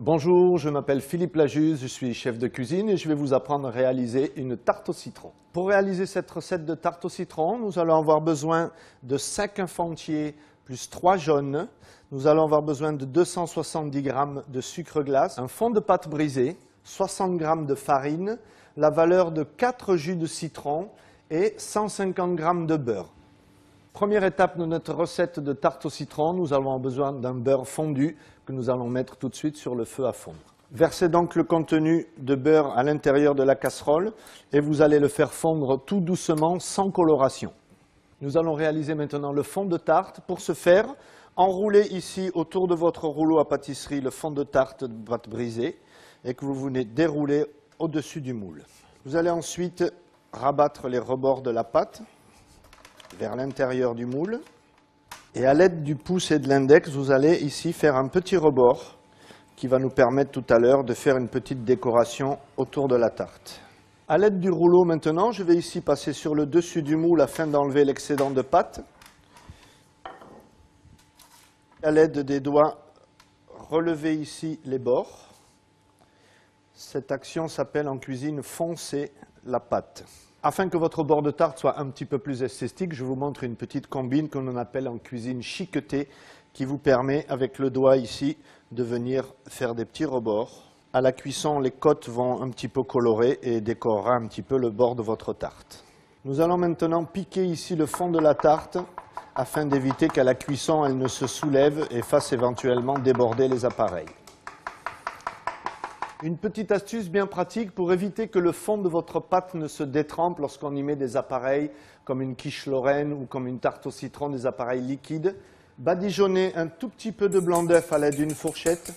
Bonjour, je m'appelle Philippe Lajuse, je suis chef de cuisine et je vais vous apprendre à réaliser une tarte au citron. Pour réaliser cette recette de tarte au citron, nous allons avoir besoin de 5 œufs entiers plus 3 jaunes. Nous allons avoir besoin de 270 g de sucre glace, un fond de pâte brisé, 60 g de farine, la valeur de 4 jus de citron et 150 g de beurre. Première étape de notre recette de tarte au citron, nous avons besoin d'un beurre fondu que nous allons mettre tout de suite sur le feu à fondre. Versez donc le contenu de beurre à l'intérieur de la casserole et vous allez le faire fondre tout doucement sans coloration. Nous allons réaliser maintenant le fond de tarte. Pour ce faire, enroulez ici autour de votre rouleau à pâtisserie le fond de tarte de pâte brisée et que vous venez dérouler au-dessus du moule. Vous allez ensuite rabattre les rebords de la pâte vers l'intérieur du moule. Et à l'aide du pouce et de l'index, vous allez ici faire un petit rebord qui va nous permettre tout à l'heure de faire une petite décoration autour de la tarte. À l'aide du rouleau maintenant, je vais ici passer sur le dessus du moule afin d'enlever l'excédent de pâte. À l'aide des doigts, relevez ici les bords. Cette action s'appelle en cuisine foncer la pâte. Afin que votre bord de tarte soit un petit peu plus esthétique, je vous montre une petite combine que l'on appelle en cuisine chiquetée qui vous permet avec le doigt ici de venir faire des petits rebords. À la cuisson, les côtes vont un petit peu colorer et décorera un petit peu le bord de votre tarte. Nous allons maintenant piquer ici le fond de la tarte afin d'éviter qu'à la cuisson, elle ne se soulève et fasse éventuellement déborder les appareils. Une petite astuce bien pratique pour éviter que le fond de votre pâte ne se détrempe lorsqu'on y met des appareils comme une quiche lorraine ou comme une tarte au citron, des appareils liquides. Badigeonnez un tout petit peu de blanc d'œuf à l'aide d'une fourchette.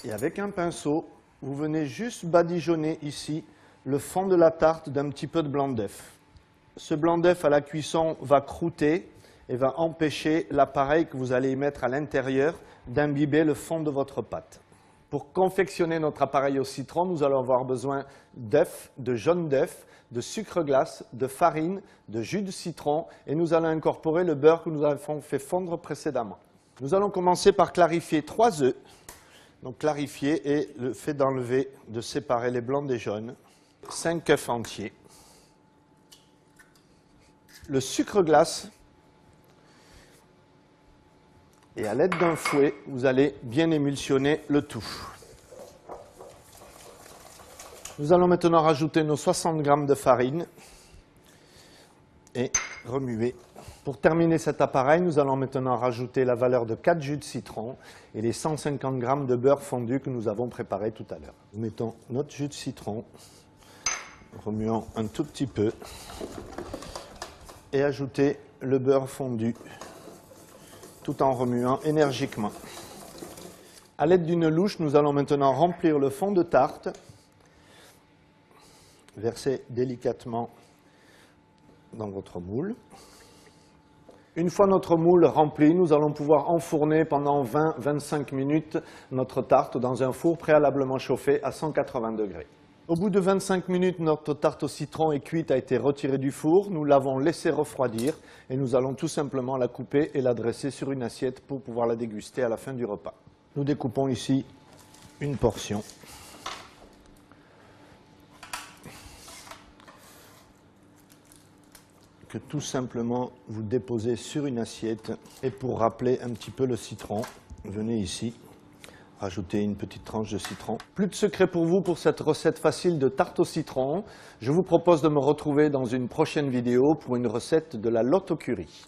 Et avec un pinceau, vous venez juste badigeonner ici le fond de la tarte d'un petit peu de blanc d'œuf. Ce blanc d'œuf à la cuisson va croûter et va empêcher l'appareil que vous allez y mettre à l'intérieur d'imbiber le fond de votre pâte. Pour confectionner notre appareil au citron, nous allons avoir besoin d'œufs, de jaune d'œuf, de sucre glace, de farine, de jus de citron et nous allons incorporer le beurre que nous avons fait fondre précédemment. Nous allons commencer par clarifier 3 œufs. Donc clarifier et le fait d'enlever, de séparer les blancs des jaunes. 5 œufs entiers. Le sucre glace. Et à l'aide d'un fouet, vous allez bien émulsionner le tout. Nous allons maintenant rajouter nos 60 g de farine et remuer. Pour terminer cet appareil, nous allons maintenant rajouter la valeur de 4 jus de citron et les 150 g de beurre fondu que nous avons préparé tout à l'heure. Nous mettons notre jus de citron, remuons un tout petit peu et ajoutez le beurre fondu tout en remuant énergiquement. À l'aide d'une louche, nous allons maintenant remplir le fond de tarte. Versez délicatement dans votre moule. Une fois notre moule rempli, nous allons pouvoir enfourner pendant 20-25 minutes notre tarte dans un four préalablement chauffé à 180 degrés. Au bout de 25 minutes, notre tarte au citron est cuite, a été retirée du four. Nous l'avons laissée refroidir et nous allons tout simplement la couper et la dresser sur une assiette pour pouvoir la déguster à la fin du repas. Nous découpons ici une portion. Que tout simplement vous déposez sur une assiette. Et pour rappeler un petit peu le citron, venez ici. Rajouter une petite tranche de citron. Plus de secret pour vous pour cette recette facile de tarte au citron. Je vous propose de me retrouver dans une prochaine vidéo pour une recette de la lotte au curry.